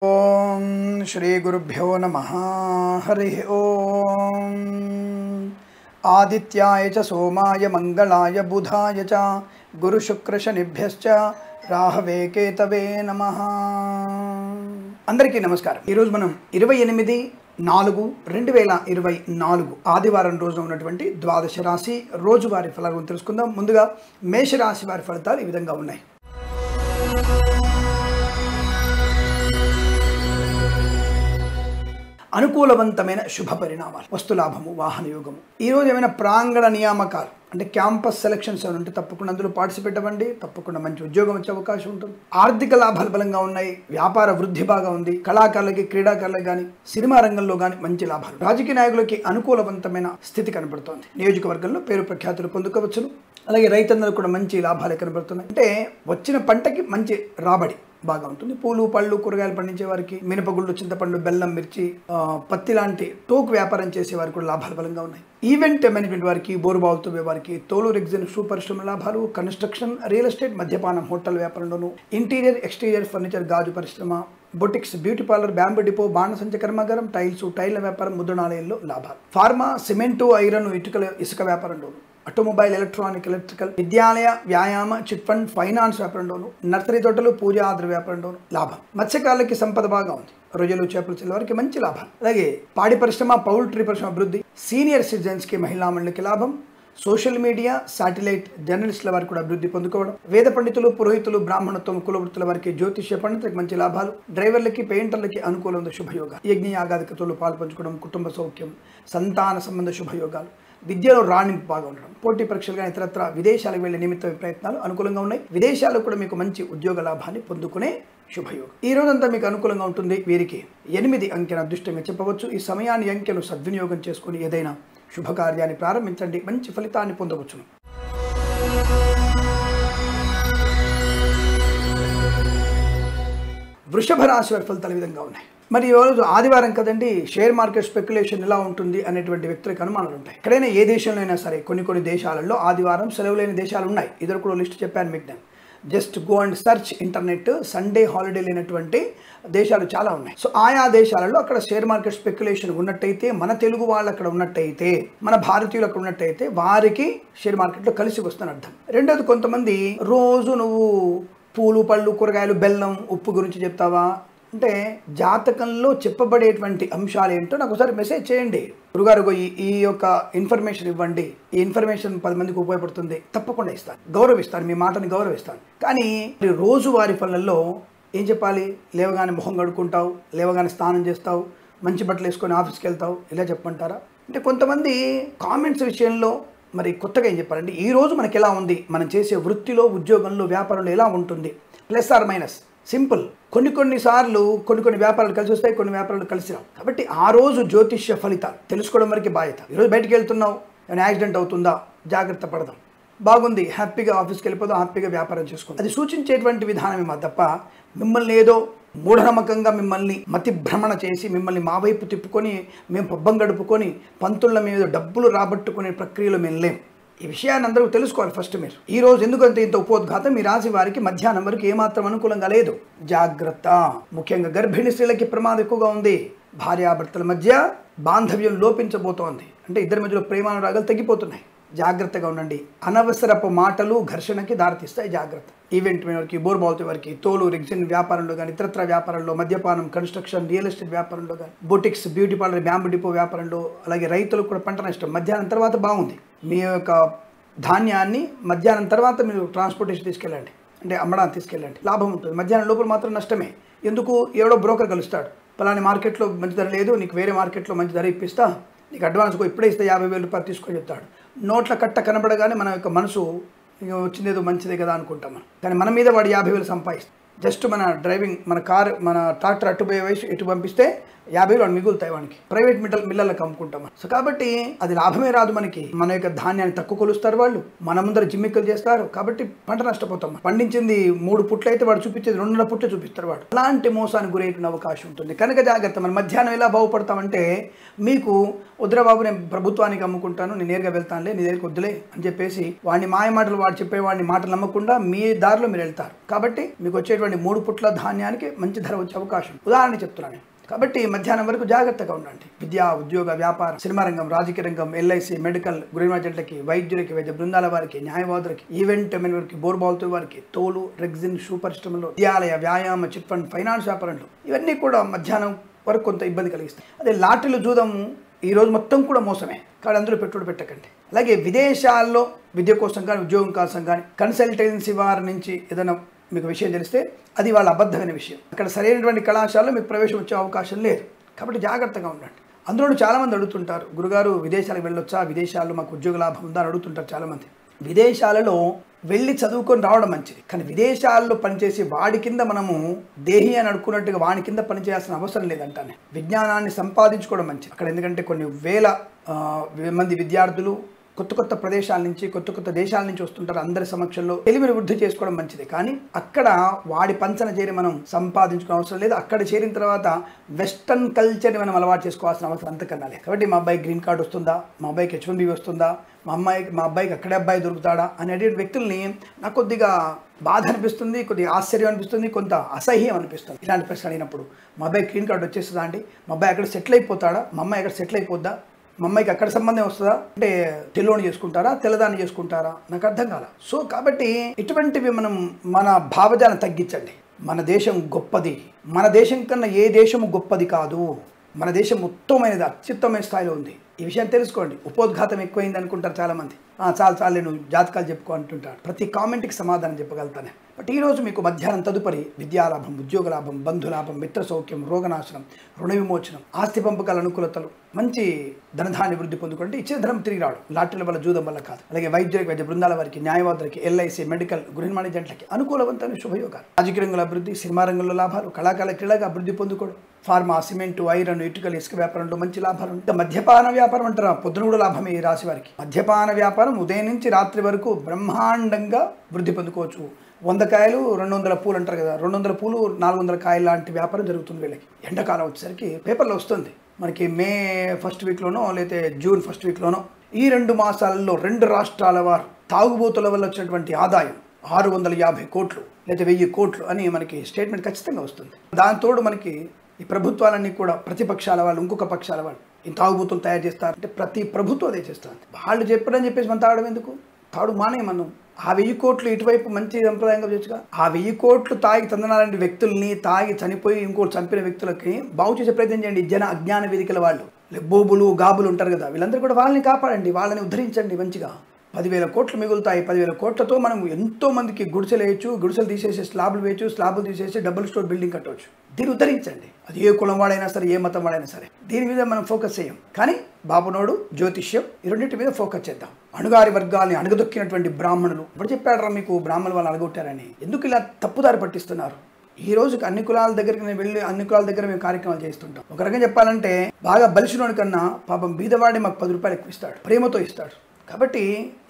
ఓం శ్రీ గురుభ్యో నమః. హరి ఓం. ఆదిత్యాయ చ సోమాయ మంగళాయ బుధాయ చ గురు శుక్ర శనిభ్యశ్చ రాహవే కేతవే నమః. అందరికీ నమస్కారం. ఈరోజు మనం 28/4/2024 ఆదివారం రోజున ఉన్నటువంటి ద్వాదశ రాశి రోజువారి ఫలాలను తెలుసుకుందాం. ముందుగా మేషరాశి వారి ఫలితాలు ఈ విధంగా ఉన్నాయి. అనుకూలవంతమైన శుభ పరిణామాలు, వస్తులాభము, వాహన యోగము. ఈరోజు ఏమైనా ప్రాంగణ నియామకాలు అంటే క్యాంపస్ సెలక్షన్స్ ఏమైనా ఉంటే తప్పకుండా అందులో పార్టిసిపేట్ అవ్వండి. తప్పకుండా మంచి ఉద్యోగం వచ్చే అవకాశం ఉంటుంది. ఆర్థిక లాభాలు బలంగా ఉన్నాయి. వ్యాపార వృద్ధి బాగా ఉంది. కళాకారులకి, క్రీడాకారులకు కానీ, సినిమా రంగంలో కానీ మంచి లాభాలు. రాజకీయ నాయకులకి అనుకూలవంతమైన స్థితి కనబడుతోంది. నియోజకవర్గంలో పేరు ప్రఖ్యాతులు పొందుకోవచ్చును. అలాగే రైతులందరూ కూడా మంచి లాభాలు కనబడుతున్నాయి. అంటే వచ్చిన పంటకి మంచి రాబడి బాగా ఉంటుంది. పూలు, పళ్ళు, కూరగాయలు పండించే వారికి, మినపగుళ్ళు, చింతపండు, బెల్లం, మిర్చి, పత్తి లాంటి టోక్ వ్యాపారం చేసే వారికి కూడా లాభాలు బలంగా ఉన్నాయి. ఈవెంట్ మేనేజ్మెంట్ వారికి, బోరుబావులతో వారికి, తోలు, రెగ్జిన్, షూ పరిశ్రమ లాభాలు. కన్స్ట్రక్షన్, రియల్ ఎస్టేట్, మద్యపానం, హోటల్ వ్యాపారంలోను, ఇంటీరియర్, ఎక్స్టీరియర్ ఫర్నిచర్, గాజు పరిశ్రమ, boutiques, beauty parlour, bamboo depot, బాణసంచ కర్మాగారం, టైల్స్, టైళ్ల వ్యాపారం, ముద్రణాలయంలో లాభాలు. ఫార్మా, సిమెంటు, ఐరన్, ఇసుక వ్యాపారంలోను, ఆటోమొబైల్, ఎలక్ట్రానిక్, ఎలక్ట్రికల్, విద్యాలయ, వ్యాయామ, చిట్ ఫండ్, ఫైనాన్స్ వ్యాపారంలోను, నర్సరీ తోటలు, పూజా ఆధార వ్యాపారంలోను లాభం. మత్స్యకారులకి సంపద బాగా ఉంది. రొయ్యలు, చేపలు చెల్లె వారికి మంచి లాభం. అలాగే పాడి పరిశ్రమ, పౌల్ట్రీ పరిశ్రమ అభివృద్ధి. సీనియర్ సిటిజన్స్కి, మహిళా మండలికి లాభం. సోషల్ మీడియా, శాటిలైట్, జర్నలిస్టుల వారికి కూడా అభివృద్ధి పొందుకోవడం. వేద పండితులు, పురోహితులు, బ్రాహ్మణత్వం, కులవృత్తుల వారికి, జ్యోతిష్య పండితులకు మంచి లాభాలు. డ్రైవర్లకి, పెయింటర్లకి అనుకూలంగా శుభయోగాలు. యజ్ఞ యాగాదికతలు పాల్పంచుకోవడం, కుటుంబ సౌఖ్యం, సంతాన సంబంధ శుభయోగాలు. విద్యలో రాణింపు బాగా ఉండడం. పోటీ పరీక్షలు కానీ ఇతరత్ర విదేశాలకు వెళ్లే నిమిత్త ప్రయత్నాలు అనుకూలంగా ఉన్నాయి. విదేశాల్లో కూడా మీకు మంచి ఉద్యోగ లాభాన్ని పొందుకునే శుభయోగం. ఈ రోజంతా మీకు అనుకూలంగా ఉంటుంది. వీరికి 8 అంకెను అదృష్టంగా చెప్పవచ్చు. ఈ సమయాన్ని, అంకెను సద్వినియోగం చేసుకుని ఏదైనా శుభకార్యాన్ని ప్రారంభించండి. మంచి ఫలితాన్ని పొందవచ్చును. వృషభ రాశి వారి ఫలితాలు ఈ విధంగా ఉన్నాయి. మరి ఈరోజు ఆదివారం కదండి, షేర్ మార్కెట్ స్పెక్యులేషన్ ఎలా ఉంటుంది అనేటువంటి వ్యక్తులకు అనుమానాలు ఉంటాయి. ఎక్కడైనా ఏ దేశంలో అయినా సరే కొన్ని దేశాలలో ఆదివారం సెలవు లేని దేశాలు ఉన్నాయి. ఇద్దరు కూడా లిస్ట్ చెప్పాను మీకు. నేను just go and search internet. Sunday holiday లేనటువంటి దేశాలు చాలా ఉన్నాయి. సో ఆయా దేశాలలో అక్కడ షేర్ మార్కెట్ స్పెక్యులేషన్ ఉన్నట్టయితే, మన తెలుగు వాళ్ళు అక్కడ ఉన్నట్టయితే, మన భారతీయులు అక్కడ ఉన్నట్టయితే వారికి షేర్ మార్కెట్లో కలిసి వస్తుందని అర్థం. రెండోది, కొంతమంది రోజు నువ్వు పూలు, పళ్ళు, కూరగాయలు, బెల్లం, ఉప్పు గురించి చెప్తావా అంటే జాతకంలో చెప్పబడేటువంటి అంశాలు ఏంటో నాకు ఒకసారి మెసేజ్ చేయండి. గురుగారు ఈ యొక్క ఇన్ఫర్మేషన్ ఇవ్వండి, ఈ ఇన్ఫర్మేషన్ 10 మందికి ఉపయోగపడుతుంది, తప్పకుండా ఇస్తాను, గౌరవిస్తాను, మీ మాటని గౌరవిస్తాను. కానీ రోజువారి పనులలో ఏం చెప్పాలి? లేవగానే మొహం కడుక్కుంటావు, లేవగానే స్నానం చేస్తావు, మంచి బట్టలు వేసుకొని ఆఫీస్కి వెళ్తావు, ఇలా చెప్పమంటారా? అంటే కొంతమంది కామెంట్స్ విషయంలో మరి కొత్తగా ఏం చెప్పారంటే, ఈ రోజు మనకి ఎలా ఉంది, మనం చేసే వృత్తిలో, ఉద్యోగంలో, వ్యాపారంలో ఎలా ఉంటుంది, ప్లస్ ఆర్ మైనస్. సింపుల్. కొన్నిసార్లు కొన్ని వ్యాపారాలు కలిసి వస్తాయి, కొన్ని వ్యాపారాలు కలిసి రావు. కాబట్టి ఆ రోజు జ్యోతిష్య ఫలితాలు తెలుసుకోవడం వరకు బాధ్యత. ఈరోజు బయటికి వెళ్తున్నావు, ఏమైనా యాక్సిడెంట్ అవుతుందా, జాగ్రత్త పడదాం. బాగుంది, హ్యాపీగా ఆఫీస్కి వెళ్ళిపోదాం, హ్యాపీగా వ్యాపారం చేసుకుందాం. అది సూచించేటువంటి విధానమే తప్ప మిమ్మల్ని ఏదో మూఢనమ్మకంగా మిమ్మల్ని మతి భ్రమణ చేసి మిమ్మల్ని మా వైపు తిప్పుకొని మేము పబ్బం గడుపుకొని పంతుల మీద డబ్బులు రాబట్టుకునే ప్రక్రియలో మేము లేం. ఈ విషయాన్ని అందరూ తెలుసుకోవాలి ఫస్ట్ మీరు. ఈ రోజు ఎందుకంటే ఇంత ఉపోద్ఘాతం మీ రాశి వారికి మధ్యాహ్నం వరకు ఏమాత్రం అనుకూలంగా లేదు. జాగ్రత్త. ముఖ్యంగా గర్భిణీ స్త్రీలకి ప్రమాదం ఎక్కువగా ఉంది. భార్యాభర్తల మధ్య బాంధవ్యం లోపించబోతోంది. అంటే ఇద్దరి మధ్యలో ప్రేమానురాగాలు తగ్గిపోతున్నాయి. జాగ్రత్తగా ఉండండి. అనవసరపు మాటలు ఘర్షణకి దారితీస్తాయి. జాగ్రత్త. ఈవెంట్ వారికి, బోర్బావులతో వారికి, తోలు, రెగ్జిన్ వ్యాపారంలో కానీ, ఇతరత్ర వ్యాపారంలో, మద్యపానం, కన్స్ట్రక్షన్, రియల్ ఎస్టేట్ వ్యాపారంలో కానీ, boutiques, beauty parlour, bamboo depot వ్యాపారంలో, అలాగే రైతులకు కూడా పంట నష్టం. మధ్యాహ్నం తర్వాత బాగుంది. మీ యొక్క ధాన్యాన్ని మధ్యాహ్నం తర్వాత మీరు ట్రాన్స్పోర్టేషన్ తీసుకెళ్ళండి, అంటే అమ్మడానికి తీసుకెళ్ళండి, లాభం ఉంటుంది. మధ్యాహ్నం లోపల మాత్రం నష్టమే. ఎందుకు? ఎవడో బ్రోకర్ కలుస్తాడు, పలాని మార్కెట్లో మంచి ధర లేదు, నీకు వేరే మార్కెట్లో మంచి ధర ఇప్పిస్తా, నీకు అడ్వాన్స్గా ఇప్పుడే ఇస్తే 50,000 రూపాయలు తీసుకొని చెప్తాడు. నోట్ల కట్ట కనబడగానే మన యొక్క మనసు వచ్చిందేదో మంచిదే కదా అనుకుంటాం మనం. కానీ మన మీద వాడు 50,000 సంపాదిస్తాడు. జస్ట్ మన డ్రైవింగ్, మన కారు, మన ట్రాక్టర్ అట్టుపోయే వయసు ఇటు పంపిస్తే 50,000 మిగులుతాయి వానికి. ప్రైవేట్ మిల్లర్లకు అమ్ముకుంటాం. సో కాబట్టి అది లాభమే రాదు మనకి. మన యొక్క ధాన్యాన్ని తక్కువ కొలుస్తారు వాళ్ళు, మన ముందర జిమ్మిక్కలు చేస్తారు. కాబట్టి పంట నష్టపోతాం. పండించింది 3 పుట్లు అయితే వాడు చూపించేది 2.5 పుట్లు చూపిస్తారు వాడు. అలాంటి మోసానికి గురయ్యే అవకాశం ఉంటుంది. కనుక జాగ్రత్త. మన మధ్యాహ్నం ఎలా బాగుపడతామంటే, మీకు వద్దురా బాబు నేను ప్రభుత్వానికి అమ్ముకుంటాను, నేను నేరుగా వెళ్తానులే, నీ దగ్గరికి వద్దులే అని చెప్పేసి వాడిని మాయ మాటలు, వాడు చెప్పేవాడిని మాటలు నమ్మకుండా మీ దారిలో మీరు వెళ్తారు. కాబట్టి మీకు వచ్చేటువంటి చూడండి 3 పుట్ల ధాన్యానికి మంచి ధర వచ్చే అవకాశం, ఉదాహరణ చెప్తున్నాను. కాబట్టి మధ్యాహ్నం వరకు జాగ్రత్తగా ఉండండి. విద్య, ఉద్యోగ, వ్యాపారం, సినిమా రంగం, రాజకీయ రంగం, ఎల్ఐసి, మెడికల్, గృహ ఏజెంట్లకి, వైద్యులకి, వైద్య బృందాల వారికి, న్యాయవాదులకి, ఈవెంట్ వారికి, బోర్బాల్తో వారికి, తోలు, రెగ్జిన్, షూ పరిశ్రమలో, విద్యాలయ, వ్యాయామ, చిట్ ఫండ్, ఫైనాన్స్ వ్యాపారంలో ఇవన్నీ కూడా మధ్యాహ్నం వరకు కొంత ఇబ్బంది కలిగిస్తాయి. అదే లాటరీలు, జూదము ఈ రోజు మొత్తం కూడా మోసమే, కానీ అందులో పెట్టుబడి పెట్టకండి. అలాగే విదేశాల్లో విద్య కోసం కానీ, ఉద్యోగం కోసం కానీ, కన్సల్టెన్సీ వారి నుంచి ఏదైనా మీకు విషయం తెలిస్తే అది వాళ్ళ అబద్ధమైన విషయం. అక్కడ సరైనటువంటి కళాశాలలో మీకు ప్రవేశం వచ్చే అవకాశం లేదు. కాబట్టి జాగ్రత్తగా ఉండండి. అందులో చాలామంది అడుగుతుంటారు, గురుగారు విదేశాలకు వెళ్ళొచ్చా, విదేశాల్లో మాకు ఉద్యోగ లాభం ఉందా అని అడుగుతుంటారు చాలామంది. విదేశాలలో వెళ్ళి చదువుకొని రావడం మంచిది, కానీ విదేశాల్లో పనిచేసి వాడి కింద మనము దేహి అని అనుకున్నట్టుగా వాడి కింద పనిచేయాల్సిన అవసరం లేదంటానే. విజ్ఞానాన్ని సంపాదించుకోవడం మంచిది అక్కడ. ఎందుకంటే కొన్ని వేల మంది విద్యార్థులు కొత్త కొత్త ప్రదేశాల నుంచి, కొత్త కొత్త దేశాల నుంచి వస్తుంటారు. అందరి సమక్షంలో తెలివిని వృద్ధి చేసుకోవడం మంచిది, కానీ అక్కడ వాడి పంచన చేరి మనం సంపాదించుకునే అవసరం లేదు. అక్కడ చేరిన తర్వాత వెస్టర్న్ కల్చర్ని మనం అలవాటు చేసుకోవాల్సిన అవసరం అంతకన్నా లేదు. కాబట్టి మా అబ్బాయికి గ్రీన్ కార్డు వస్తుందా, మా అబ్బాయికి H1B వస్తుందా, మా అబ్బాయికి అక్కడే అబ్బాయి దొరుకుతాడా అనేటువంటి వ్యక్తుల్ని నాకు కొద్దిగా బాధ అనిపిస్తుంది, కొద్దిగా ఆశ్చర్యం అనిపిస్తుంది, కొంత అసహ్యం అనిపిస్తుంది. ఇలాంటి ప్రశ్న అడిగినప్పుడు మా అబ్బాయి గ్రీన్ కార్డు వచ్చేస్తుందా అండి, మా అబ్బాయి అక్కడ సెటిల్ అయిపోతాడా, మా అమ్మాయి అక్కడ సెటిల్ అయిపోద్దా, మా అమ్మాయికి అక్కడ సంబంధం వస్తుందా, అంటే తెల్లోని చేసుకుంటారా, తెల్లదాన్ని చేసుకుంటారా, నాకు అర్థం కాల. సో కాబట్టి ఇటువంటివి మనం మన భావజాలను తగ్గించండి. మన దేశం గొప్పది, మన దేశం కన్నా ఏ దేశము గొప్పది కాదు. మన దేశం ఉత్తమమైనది, అత్యుత్తమైన స్థాయిలో ఉంది. ఈ విషయం తెలుసుకోండి. ఉపోద్ఘాతం ఎక్కువైంది అనుకుంటారు చాలామంది. చాలు నేను జాతకాలు చెప్పుకో అంటుంటాను. ప్రతి కామెంట్కి సమాధానం చెప్పగలుగుతానే. బట్ ఈరోజు మీకు మధ్యాహ్నం తదుపరి విద్యాలాభం, ఉద్యోగ లాభం, బంధులాభం, మిత్ర సౌఖ్యం, రోగనాశనం, రుణ విమోచనం, ఆస్తి పంపకాల అనుకూలతలు, మంచి ధనధాన్య వృద్ధి పొందుకుంటే ఇచ్చిన ధనం తిరిగి రావడం, లాటరీల వల్ల, జూదం వల్ల కాదు. అలాగే వైద్యులకి, వైద్య బృందాల వారికి, న్యాయవాదులకి, ఎల్ఐసి, మెడికల్, గృహ ఏజెంట్లకి అనుకూలవంతమైన శుభయోగాలు. రాజకీయ రంగంలో అభివృద్ధి, సినిమా రంగంలో లాభాలు, కళాకాల క్రీడగా అభివృద్ధి పొందుకోవడం, ఫార్మా, సిమెంటు, ఐరన్, ఇటుకలు, ఇసుక వ్యాపారంలో మంచి లాభాలు ఉంటాయి. మద్యపాన వ్యాపారం అంటారా, పొద్దున కూడా లాభమే ఈ రాశి వారికి. మద్యపాన వ్యాపారం ఉదయం నుంచి రాత్రి వరకు బ్రహ్మాండంగా వృద్ధి పొందుకోవచ్చు. 100 కాయలు 200 పూలు అంటారు కదా, 200 పూలు 400 కాయలు లాంటి వ్యాపారం జరుగుతుంది వీళ్ళకి. ఎండాకాలం వచ్చేసరికి పేపర్లో వస్తుంది మనకి, మే ఫస్ట్ వీక్లోనో లేకపోతే జూన్ ఫస్ట్ వీక్లోనో, ఈ 2 మాసాలలో 2 రాష్ట్రాల వారు తాగుబోతుల వల్ల వచ్చినటువంటి ఆదాయం 650 కోట్లు లేదా 1000 కోట్లు అని మనకి స్టేట్మెంట్ ఖచ్చితంగా వస్తుంది. దాంతోడు మనకి ఈ ప్రభుత్వాలన్నీ కూడా ప్రతిపక్షాల వాళ్ళు, ఇంకొక పక్షాల వాళ్ళు ఈ తాగుబోతులు తయారు చేస్తారంటే ప్రతి ప్రభుత్వం అదే చేస్తారు. వాళ్ళు చెప్పారని చెప్పేసి మనం తాగడం ఎందుకు, తాడు మానే. మనం ఆ 1000 కోట్లు ఇటువైపు మంచి సంప్రదాయంగా చేయొచ్చుగా. ఆ 1000 కోట్లు తాగి తందనాలంటి వ్యక్తుల్ని, తాగి చనిపోయి ఇంకోటి చంపిన వ్యక్తులకి బాగు చేసే ప్రయత్నం చేయండి. జన అజ్ఞాన వేదికల వాళ్ళు, బోబులు, గాబులు ఉంటారు కదా, వీళ్ళందరూ కూడా వాళ్ళని కాపాడండి, వాళ్ళని ఉద్ధరించండి. మంచిగా 10,000 కోట్లు మిగులుతాయి. 10,000 కోట్లతో మనం ఎంతో మందికి గుడిసెలు వేయచ్చు, గుడిసెలు తీసేసి స్లాబులు వేయచ్చు, స్లాబులు తీసేసి డబుల్ స్టోర్ బిల్డింగ్ కట్టవచ్చు. దీన్ని ఉద్ధరించండి. అది ఏ కులం వాడైనా సరే, ఏ మతం వాడైనా సరే, దీని మీద మనం ఫోకస్ చేయం. కానీ బాబునోడు, జ్యోతిష్యం, ఈ రెండింటి మీద ఫోకస్ చేద్దాం. అణుగారి వర్గాల్ని అణగదొక్కినటువంటి బ్రాహ్మణులు, ఇప్పుడు చెప్పాడరా మీకు బ్రాహ్మణులు వాళ్ళు అడగొట్టారని, ఎందుకు ఇలా తప్పుదారి పట్టిస్తున్నారు? ఈ రోజుకి అన్ని కులాల దగ్గరికి నేను వెళ్ళి అన్ని కులాల దగ్గర మేము కార్యక్రమాలు చేస్తుంటాం. ఒక రకంగా చెప్పాలంటే బాగా బలిసినోడి కన్నా పాపం బీదవాడి మాకు 10 రూపాయలు ఎక్కువ ఇస్తాడు, ప్రేమతో ఇస్తాడు. కాబట్టి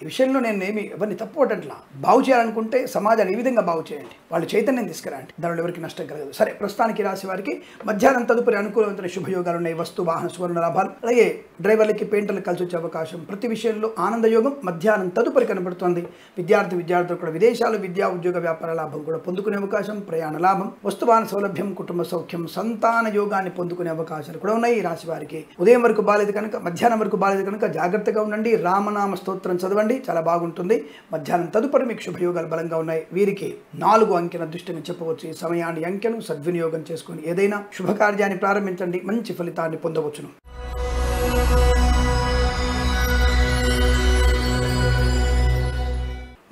ఈ విషయంలో నేను ఎవరిని తప్పుపట్టట్లా. బాగు చేయాలనుకుంటే సమాజాన్ని ఈ విధంగా బాగు చేయండి, వాళ్ళు చైతన్యం తీసుకురండి, దానిలో ఎవరికి నష్టం కలగదు. సరే, ప్రస్తుతానికి రాశి వారికి మధ్యాహ్నం తదుపరి అనుకూలమైన శుభయోగాలు ఉన్నాయి. వస్తు, వాహన, సువర్ణ లాభాలు, అలాగే డ్రైవర్లకి, పెయింటర్లకు కలిసి వచ్చే అవకాశం, ప్రతి విషయంలో ఆనందయోగం మధ్యాహ్నం తదుపరి కనబడుతోంది. విద్యార్థులు కూడా విదేశాలు, విద్యా, ఉద్యోగ, వ్యాపార లాభం కూడా పొందుకునే అవకాశం, ప్రయాణ లాభం, వస్తు వాహన సౌలభ్యం, కుటుంబ సౌఖ్యం, సంతాన యోగాన్ని పొందుకునే అవకాశాలు కూడా ఉన్నాయి ఈ రాశి వారికి. ఉదయం వరకు బాలేదు కనుక, మధ్యాహ్నం వరకు బాలేదు కనుక జాగ్రత్తగా ఉండండి. రామనామ స్తోత్రం చదవండి, చాలా బాగుంటుంది. మధ్యాహ్నం తదుపరి మీకు శుభయోగాలు బలంగా ఉన్నాయి. వీరికి 4 అంకెల అదృష్టంగా చెప్పవచ్చు. ఈ సమయాన్ని, అంకెను సద్వినియోగం చేసుకుని ఏదైనా శుభకార్యాన్ని ప్రారంభించండి, మంచి ఫలితాన్ని పొందవచ్చును.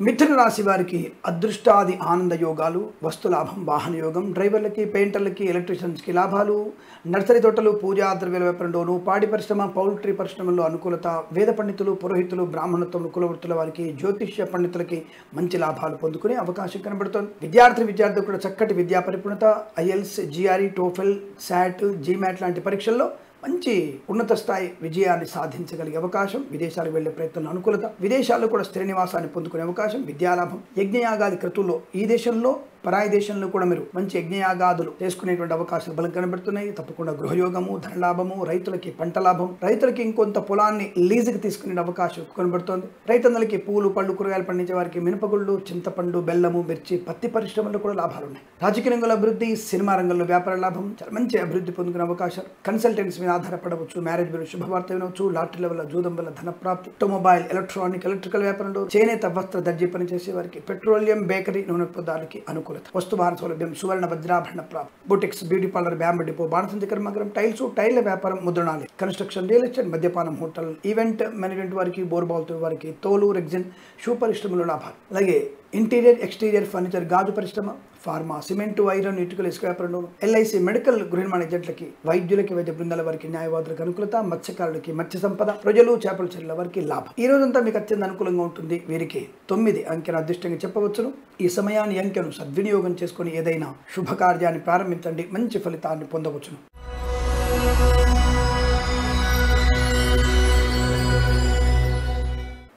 మిథున రాశి వారికి అదృష్టాది ఆనంద యోగాలు, వస్తులాభం, వాహన యోగం, డ్రైవర్లకి, పెయింటర్లకి, ఎలక్ట్రీషియన్స్కి లాభాలు, నర్సరీ తోటలు, పూజా ద్రవ్యాల వ్యాపారంలోను, పాడి పరిశ్రమ, పౌల్ట్రీ పరిశ్రమల్లో అనుకూలత, వేద పండితులు, పురోహితులు, బ్రాహ్మణత్వం, కులవృత్తుల వారికి, జ్యోతిష్య పండితులకి మంచి లాభాలు పొందుకునే అవకాశం కనబడుతోంది. విద్యార్థులు కూడా చక్కటి విద్యా పరిపూర్ణత, IELTS, GRE, TOEFL, SAT, GMAT లాంటి పరీక్షల్లో మంచి ఉన్నత స్థాయి విజయాన్ని సాధించగలిగే అవకాశం, విదేశాలకు వెళ్లే ప్రయత్నంలో అనుకూలత, విదేశాల్లో కూడా స్థిర నివాసాన్ని పొందుకునే అవకాశం, విద్యాలాభం, యజ్ఞయాగాది క్రతువుల్లో ఈ దేశంలో పరాయి దేశంలో కూడా మీరు మంచి యజ్ఞయాగాదులు చేసుకునేటువంటి అవకాశాలు బలం కనబడుతున్నాయి. తప్పకుండా గృహయోగము, ధనలాభము, రైతులకి పంట లాభం, రైతులకి ఇంకొంత పొలాన్ని లీజుకి తీసుకునే అవకాశం కనబడుతోంది. రైతన్నలకి పూలు, పళ్ళు, కూరగాయలు పండించే వారికి మినపగుళ్ళు, చింతపండు, బెల్లము, మిర్చి, పత్తి పరిశ్రమల్లో కూడా లాభాలు ఉన్నాయి. రాజకీయ రంగంలో అభివృద్ధి, సినిమా రంగంలో వ్యాపార లాభం, చాలా మంచి అభివృద్ధి పొందుకునే అవకాశాలు. కన్సల్టెన్సీ మీద ఆధారపడవచ్చు, మ్యారేజ్ బిల్ శుభవార్త వినవచ్చు, లాటరీల వల్ల, జూదం వల్ల ధనప్రాప్తి, ఆటోమొబైల్, ఎలక్ట్రానిక్, ఎలక్ట్రికల్ వ్యాపారంలో, చేనేత, వస్త్ర, దర్జీ పనిచేసే వారికి, పెట్రోలియం, బేకరీ, నూనె పదార్థాలకి అనుకూలత, వస్తువాహన సౌలభ్యం, సువర్ణ వజ్రాభరణ ప్రాప్తి, boutiques, beauty parlour, bamboo depot, బాణసంచి కర్మాగారం, టైల్స్, టైర్ల వ్యాపారం, ముద్రణాలయం, కన్స్ట్రక్షన్, రియల్ ఎస్టేట్, మద్యపానం, హోటల్, ఈవెంట్ మేనేజ్మెంట్ వారికి, బోర్బాల్తో వారికి, తోలు, రెగ్జిన్, షూ పరిశ్రమలో లాభాలు. అలాగే ఇంటీరియర్, ఎక్స్టీరియర్ ఫర్నిచర్, గాజు పరిశ్రమ, ఫార్మా, సిమెంటు, ఐరన్, ఇటుకల, ఇసుక వ్యాపారంలో, ఎల్ఐసి, మెడికల్, గృహ నిర్మాణ ఏజెంట్లకి, వైద్యులకి, వైద్య బృందాల వారికి, న్యాయవాదులకు అనుకూలత, మత్స్యకారులకి, మత్స్య సంపద, ప్రజలు, చేపల చెరువుల వారికి లాభం. ఈ రోజంతా మీకు అత్యంత అనుకూలంగా ఉంటుంది. వీరికి 9 అంకెను అదృష్టంగా చెప్పవచ్చును. ఈ సమయాన్ని, అంకెను సద్వినియోగం చేసుకుని ఏదైనా శుభకార్యాన్ని ప్రారంభించండి, మంచి ఫలితాన్ని పొందవచ్చును.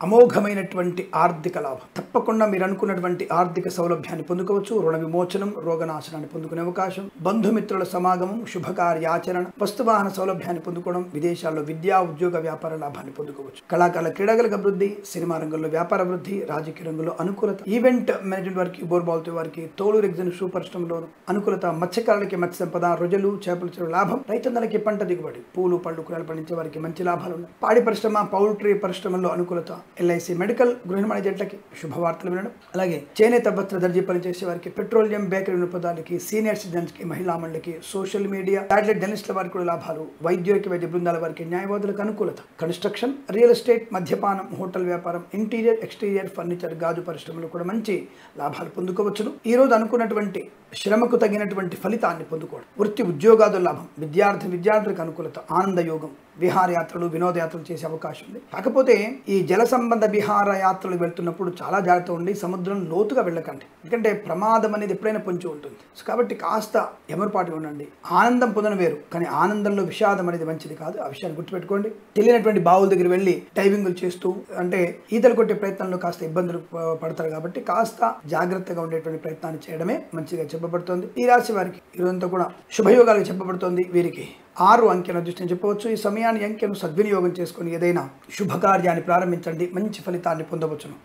అమోఘమైనటువంటి ఆర్థిక లాభం. తప్పకుండా మీరు అనుకున్నటువంటి ఆర్థిక సౌలభ్యాన్ని పొందుకోవచ్చు. రుణ విమోచనం, రోగనాశనాన్ని పొందుకునే అవకాశం, బంధుమిత్రుల సమాగమం, శుభకార్యాచరణ, వస్తువాహన సౌలభ్యాన్ని పొందుకోవడం, విదేశాల్లో విద్యా, ఉద్యోగ, వ్యాపార లాభాన్ని పొందుకోవచ్చు. కళాకారుల, క్రీడాగలకు అభివృద్ధి, సినిమా రంగంలో వ్యాపార అభివృద్ధి, రాజకీయ రంగంలో అనుకూలత, ఈవెంట్ మేనేజ్మెంట్ వారికి, బోర్బాల్తో వారికి, తోలు, రెగ్జిన్, షూ పరిశ్రమలోను అనుకూలత, మత్స్యకారులకి మత్స్య సంపద, రొజలు, చేపల చెరువు లాభం, రైతన్నలకి పంట దిగుబడి, పూలు, పళ్ళు, కూరగాయలు పండించే వారికి మంచి లాభాలు ఉన్నాయి. పాడి పరిశ్రమ, పౌల్ట్రీ పరిశ్రమల్లో అనుకూలత, ఎల్ఐసి, మెడికల్, గృహ నిర్మాణ ఏజెంట్లకి శుభవార్తలు వినడం. అలాగే చేనేత, వస్త్ర, దర్జీ పనిచేసే వారికి, పెట్రోలియం, బేకరీ పదార్థాలకి, సీనియర్ సిటిజన్స్కి, మహిళా మండలికి, సోషల్ మీడియా, శాటిలైట్ జర్నలిస్టుల వారికి కూడా లాభాలు, వైద్యులకి, వైద్య బృందాల వారికి, న్యాయవాదులకు అనుకూలత, కన్స్ట్రక్షన్, రియల్ ఎస్టేట్, మద్యపానం, హోటల్ వ్యాపారం, ఇంటీరియర్, ఎక్స్టీరియర్ ఫర్నిచర్, గాజు పరిశ్రమలు కూడా మంచి లాభాలు పొందుకోవచ్చును. ఈ రోజు అనుకున్నటువంటి శ్రమకు తగినటువంటి ఫలితాన్ని పొందుకోవడం, వృత్తి, ఉద్యోగాదుల లాభం, విద్యార్థులకు అనుకూలత, ఆనందయోగం, విహారయాత్రలు, వినోదయాత్రలు చేసే అవకాశం ఉంది. కాకపోతే ఈ జల సంబంధ విహారయాత్రలు వెళ్తున్నప్పుడు చాలా జాగ్రత్త ఉండి సముద్రం లోతుగా వెళ్ళకండి. ఎందుకంటే ప్రమాదం అనేది ఎప్పుడైనా పొంచి ఉంటుంది. కాబట్టి కాస్త ఎమరుపాటుగా ఉండండి. ఆనందం పొందడం వేరు, కానీ ఆనందంలో విషాదం అనేది మంచిది కాదు. ఆ విషయాన్ని గుర్తుపెట్టుకోండి. తెలియనటువంటి బావుల దగ్గర వెళ్ళి డైవింగ్లు చేస్తూ అంటే ఈతలు కొట్టే ప్రయత్నంలో కాస్త ఇబ్బందులు పడతారు. కాబట్టి కాస్త జాగ్రత్తగా ఉండేటువంటి ప్రయత్నాన్ని చేయడమే మంచిగా చెప్పబడుతోంది. ఈ రాశి వారికి ఈరోజంతా కూడా శుభయోగాలు చెప్పబడుతోంది. వీరికి 6 అంకెను అదృష్టం చెప్పవచ్చు. ఈ సమయాన్ని, అంకెను సద్వినియోగం చేసుకుని ఏదైనా శుభకార్యాన్ని ప్రారంభించండి, మంచి ఫలితాన్ని పొందవచ్చును.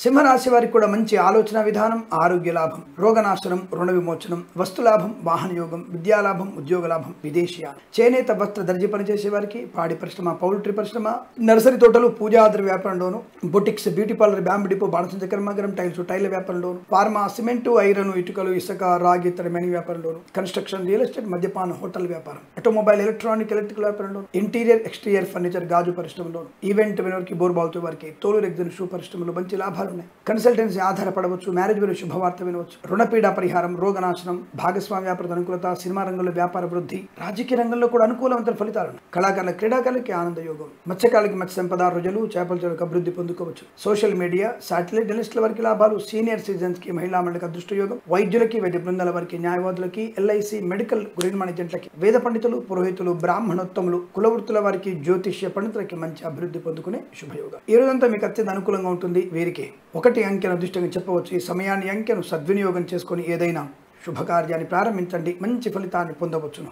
సింహరాశి వారికి కూడా మంచి ఆలోచన విధానం, ఆరోగ్య లాభం, రోగనాశనం, రుణ విమోచనం, వస్తులాభం, వాహన యోగం, విద్యాలాభం, ఉద్యోగ లాభం, విదేశీయానం, చేనేత, వస్త్ర, దర్జీ పనిచేసే వారికి, పాడి పరిశ్రమ, పౌల్ట్రీ పరిశ్రమ, నర్సరీ తోటలు, పూజాద్ర వ్యాపారంలోను, boutiques, beauty parlour, bamboo depot, బాణసంచ కర్మాగారం, టైల్స్, టైర్ల వ్యాపారంలోను, ఫార్మా, సిమెంటు, ఐరన్, ఇటుకలు, ఇసుక, రాగి, ఇతర మైనింగ్ వ్యాపారంలోను, కన్స్ట్రక్షన్, రియల్ ఎస్టేట్, మద్యపానం, హోటల్ వ్యాపారం, ఆటోమొబైల్, ఎలక్ట్రానిక్, ఎలక్ట్రికల్ వ్యాపారంలోను, ఇంటీరియర్, ఎక్స్టీరియర్ ఫర్నిచర్, గాజు పరిశ్రమలోను, ఈవెంట్ వారికి, బోర్బాల్తో వారికి, తోలు, రెగ్జిన్, షూ పరిశ్రమలో మంచి లాభాలు. కన్సల్టెన్సీ ఆధారపడవచ్చు, మ్యారేజ్ బిల్ శుభవార్త వినవచ్చు, రుణపీడ పరిహారం, రోగనాశనం, భాగస్వామ్య వ్యాపార అనుకూలత, సినిమా రంగంలో వ్యాపార వృద్ధి, రాజకీయ రంగంలో కూడా అనుకూలవంతమైన ఫలితాలు. కళాకారుల, క్రీడాకారులకి ఆనందయోగం, మత్స్యకారులకి మత్స్య సంపద, రొజలు, చేపల చెరువులకు అభివృద్ధి పొందుకోవచ్చు. సోషల్ మీడియా, శాటిలైట్ జర్నలిస్టుల వారికి లాభాలు, సీనియర్ సిటిజన్స్ కి, మహిళా మండలికి అదృష్టయోగం, వైద్యులకి, వైద్య బృందాల వారికి, న్యాయవాదులకి, ఎల్ఐసి, మెడికల్, గృహ నిర్మాణ ఏజెంట్లకి, వేద పండితులు, పురోహితులు, బ్రాహ్మణోత్తములు, కులవృత్తుల వారికి, జ్యోతిష్య పండితులకి మంచి అభివృద్ధి పొందుకునే శుభయోగం. ఈ రోజంతా మీకు అత్యంత అనుకూలంగా ఉంటుంది. వీరికి 1 అంకెను అదృష్టంగా చెప్పవచ్చు. ఈ సమయాన్ని, అంకెను సద్వినియోగం చేసుకుని ఏదైనా శుభకార్యాన్ని ప్రారంభించండి, మంచి ఫలితాన్ని పొందవచ్చును.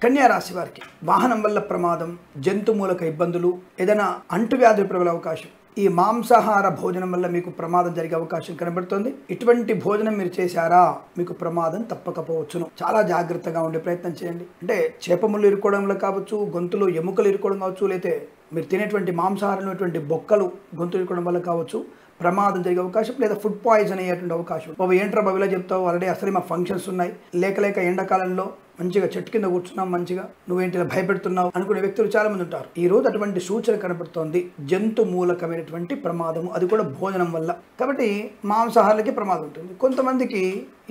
కన్యా రాశి వారికి వాహనం వల్ల ప్రమాదం, జంతుమూలక ఇబ్బందులు, ఏదైనా అంటువ్యాధులు ప్రబలే అవకాశం, ఈ మాంసాహార భోజనం వల్ల మీకు ప్రమాదం జరిగే అవకాశం కనబడుతుంది. ఇటువంటి భోజనం మీరు చేశారా, మీకు ప్రమాదం తప్పకపోవచ్చును. చాలా జాగ్రత్తగా ఉండే ప్రయత్నం చేయండి. అంటే చేపముళ్ళు ఇరుకోవడం వల్ల కావచ్చు, గొంతులో ఎముకలు ఇరుకోవడం కావచ్చు, లేతే మీరు తినేటువంటి మాంసాహారమైనటువంటి బొక్కలు గొంతు ఇరుకోవడం వల్ల కావచ్చు ప్రమాదం జరిగే అవకాశం, లేదా ఫుడ్ పాయిజన్ అయ్యేటువంటి అవకాశం. బాబు ఏంట్రా బాబు ఇలా చెప్తావు, ఆల్రెడీ అసలు మా ఫంక్షన్స్ ఉన్నాయి, లేక ఎండాకాలంలో మంచిగా చెట్టు కింద కూర్చున్నాం, మంచిగా నువ్వేంటి ఇలా భయపెడుతున్నావు అనుకునే వ్యక్తులు చాలా మంది ఉంటారు. ఈ రోజు అటువంటి సూచన కనబడుతోంది. జంతు మూలకమైనటువంటి ప్రమాదము, అది కూడా భోజనం వల్ల. కాబట్టి మాంసాహారాలకి ప్రమాదం ఉంటుంది. కొంతమందికి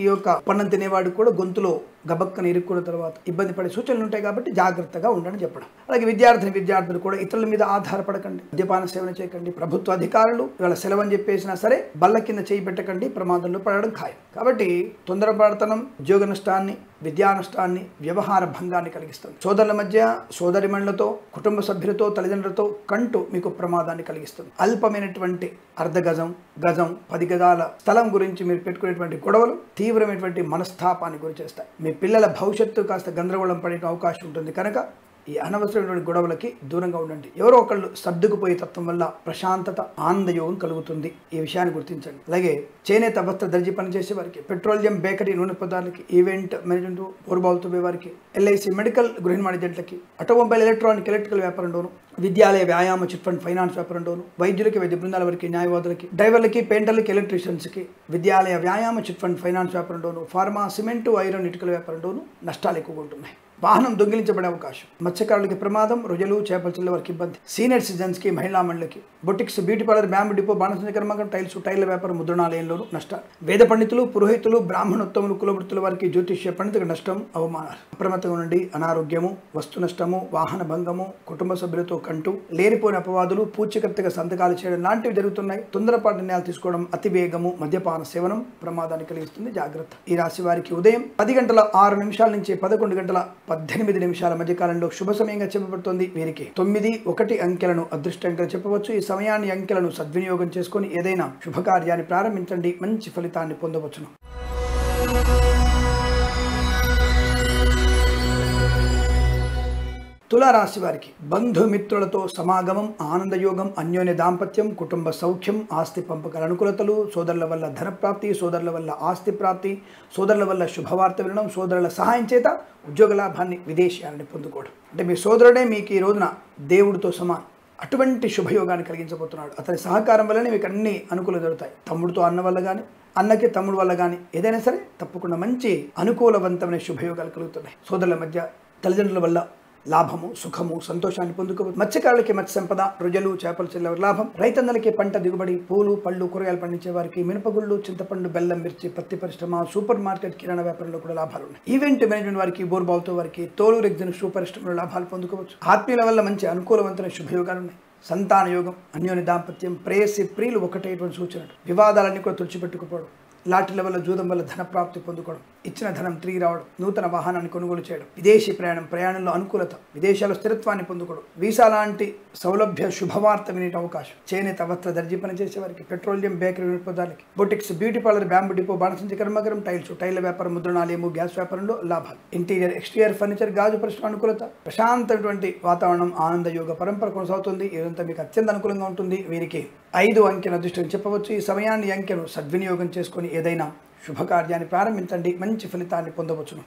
ఈ యొక్క పన్నం తినేవాడు కూడా గొంతులో గబక్కన ఇరుక్కున్న తర్వాత ఇబ్బంది పడే సూచనలు ఉంటాయి. కాబట్టి జాగ్రత్తగా ఉండని చెప్పడం. అలాగే విద్యార్థులు కూడా ఇతరుల మీద ఆధారపడకండి, మద్యపాన సేవన చేయకండి. ప్రభుత్వ అధికారులు ఇవాళ సెలవని అని చెప్పేసినా సరే బల్ల కింద చేయి పెట్టకండి, ప్రమాదంలో పడడం ఖాయం. కాబట్టి తొందరపడతనం ఉద్యోగ నష్టాన్ని, విద్యా నష్టాన్ని, వ్యవహార భంగాన్ని కలిగిస్తుంది. సోదరుల మధ్య, సోదరిమణులతో, కుటుంబ సభ్యులతో, తల్లిదండ్రులతో కంటూ మీకు ప్రమాదాన్ని కలిగిస్తుంది. అల్పమైనటువంటి అర్ధ గజం, గజం, 10 గజాల స్థలం గురించి మీరు పెట్టుకునేటువంటి గొడవలు తీవ్రమైనటువంటి మనస్తాపాన్ని గురి చేస్తాయి. మీ పిల్లల భవిష్యత్తు కాస్త గందరగోళం పడే అవకాశం ఉంటుంది. కనుక ఈ అనవసరమైనటువంటి గొడవలకి దూరంగా ఉండండి. ఎవరో ఒకళ్ళు సర్దుకుపోయే తత్వం వల్ల ప్రశాంతత, ఆనందయోగం కలుగుతుంది. ఈ విషయాన్ని గుర్తించండి. అలాగే చేనేత వస్త్ర దర్జీ పనిచేసే వారికి, పెట్రోలియం, బేకరీ, నూనె పదార్థాలకి, ఈవెంట్ మేనేజ్మెంట్, బోర్బావుతో వారికి, ఎల్ఐసి, మెడికల్, గృహ నిర్మాణ ఏజెంట్లకి, ఆటోమొబైల్, ఎలక్ట్రికల్ వ్యాపారంలోను, విద్యాలయ, వ్యాయామ, చిట్ ఫండ్, ఫైనాన్స్ వ్యాపారంలోను, వైద్యులకి, వైద్య బృందాల వారికి, న్యాయవాదులకి, డ్రైవర్లకి, పెయింటర్లకి, ఎలక్ట్రీషియన్స్కి, విద్యాలయ, వ్యాయామ, చిట్ ఫండ్, ఫైనాన్స్ వ్యాపారంలోను, ఫార్మా, సిమెంటు, ఐరన్, ఇటుకల వ్యాపారంలోను నష్టాలు ఎక్కువగా ఉంటున్నాయి. వాహనం దొంగిలించబడే అవకాశం, మత్స్యకారులకి ప్రమాదం, రొయ్యలు, చేపల చిల్ల వారికి ఇబ్బంది, సీనియర్ సిటిజన్స్కి, మహిళా మండలికి, boutiques, beauty parlour, bamboo depot, బాణసంచ కర్మాగారం, టైర్ల వ్యాపారం, ముద్రణాలయంలోనూ నష్టాలు, వేద పండితులు, పురోహితులు, బ్రాహ్మణోత్తములు, కులవృత్తుల వారికి, జ్యోతిష్య పండితులకు నష్టం, అవమానాలు. అప్రమత్తంగా నుండి అనారోగ్యము, వస్తు నష్టము, వాహన భంగము, కుటుంబ సభ్యులతో కంటూ లేనిపోయిన అపవాదులు, పూచికత్తుగా సంతకాలు చేయడం లాంటివి జరుగుతున్నాయి. తొందరపాటు నిర్ణయాలు తీసుకోవడం, అతివేగము, మద్యపాన సేవనం ప్రమాదాన్ని కలిగిస్తుంది. జాగ్రత్త. ఈ రాశి వారికి ఉదయం 10:06 నుంచి 11:18 మధ్య కాలంలో శుభ సమయంగా చెప్పబడుతోంది. వీరికి 9, 1 అంకెలను అదృష్టంగా చెప్పవచ్చు. ఈ సమయాన్ని, అంకెలను సద్వినియోగం చేసుకొని ఏదైనా శుభకార్యాన్ని ప్రారంభించండి. మంచి ఫలితాన్ని పొందవచ్చును. తులారాశి వారికి బంధుమిత్రులతో సమాగమం, ఆనందయోగం, అన్యోన్య దాంపత్యం, కుటుంబ సౌఖ్యం, ఆస్తి పంపకాల అనుకూలతలు, సోదరుల వల్ల ధనప్రాప్తి, సోదరుల వల్ల ఆస్తి ప్రాప్తి, సోదరుల వల్ల శుభవార్త వినడం, సోదరుల సహాయం చేత ఉద్యోగ లాభాన్ని, విదేశీయాలని పొందుకోవడం. అంటే మీ సోదరుడే మీకు ఈ రోజున దేవుడితో సమానం. అటువంటి శుభయోగాన్ని కలిగించబోతున్నాడు. అతని సహకారం వల్లనే మీకు అన్ని అనుకూలం జరుగుతాయి. తమ్ముడితో అన్న వల్ల కానీ, అన్నకి తమ్ముడు వల్ల కానీ ఏదైనా సరే తప్పకుండా మంచి అనుకూలవంతమైన శుభయోగాలు కలుగుతున్నాయి. సోదరుల మధ్య, తల్లిదండ్రుల వల్ల లాభము, సుఖము, సంతోషాన్ని పొందుకోవచ్చు. మత్స్యకారులకి మత్స్య సంపద, రొయ్యలు, చేపల చిల్లర లాభం, రైతన్నలకి పంట దిగుబడి, పూలు, పళ్ళు, కూరగాయలు పండించే వారికి మినపగుళ్ళు, చింతపండు, బెల్లం, మిర్చి, పత్తి పరిశ్రమ, సూపర్ మార్కెట్, కిరాణా వ్యాపారంలో కూడా లాభాలు ఉన్నాయి. ఈవెంట్ మేనేజ్మెంట్ వారికి, బోర్బావుతో వారికి, తోలు, రెగ్జిన్, షూ పరిశ్రమలో లాభాలు పొందుకోవచ్చు. ఆత్మీయుల వల్ల మంచి అనుకూలవంతమైన శుభయోగాలు ఉన్నాయి. సంతాన యోగం, అన్యోన్య దాంపత్యం, ప్రేయసి, ప్రియులు ఒకటేటువంటి సూచనలు, వివాదాలన్నీ కూడా తుడిచిపెట్టుకుపోవడం, లాటరీల వల్ల, జూదం వల్ల ధనప్రాప్తి పొందుకోవడం, ఇచ్చిన ధనం తిరిగి రావడం, నూతన వాహనాన్ని కొనుగోలు చేయడం, విదేశీ ప్రయాణం, ప్రయాణంలో అనుకూలత, విదేశాల్లో స్థిరత్వాన్ని పొందుకోవడం, వీసా లాంటి సౌలభ్య శుభవార్త వినే అవకాశం. చేనేత వస్త్ర దర్జీ పనిచేసే వారికి, పెట్రోలియం, బేకరీ పదార్థాలకి, boutiques, beauty parlour, bamboo depot, బాణసంచ కర్మాగారం, టైర్ల వ్యాపారం, ముద్రణాలయము, గ్యాస్ వ్యాపారంలో లాభాలు. ఇంటీరియర్, ఎక్స్టీరియర్ ఫర్నిచర్, గాజు పరిశ్రమ అనుకూలత, ప్రశాంతమైనటువంటి వాతావరణం, ఆనంద యోగ పరంపర కొనసాగుతుంది. ఇదంతా మీకు అత్యంత అనుకూలంగా ఉంటుంది. వీరికి 5 అంకెను అదృష్టం చెప్పవచ్చు. ఈ సమయాన్ని, అంకెను సద్వినియోగం చేసుకొని ఏదైనా శుభకార్యాన్ని ప్రారంభించండి. మంచి ఫలితాన్ని పొందవచ్చును.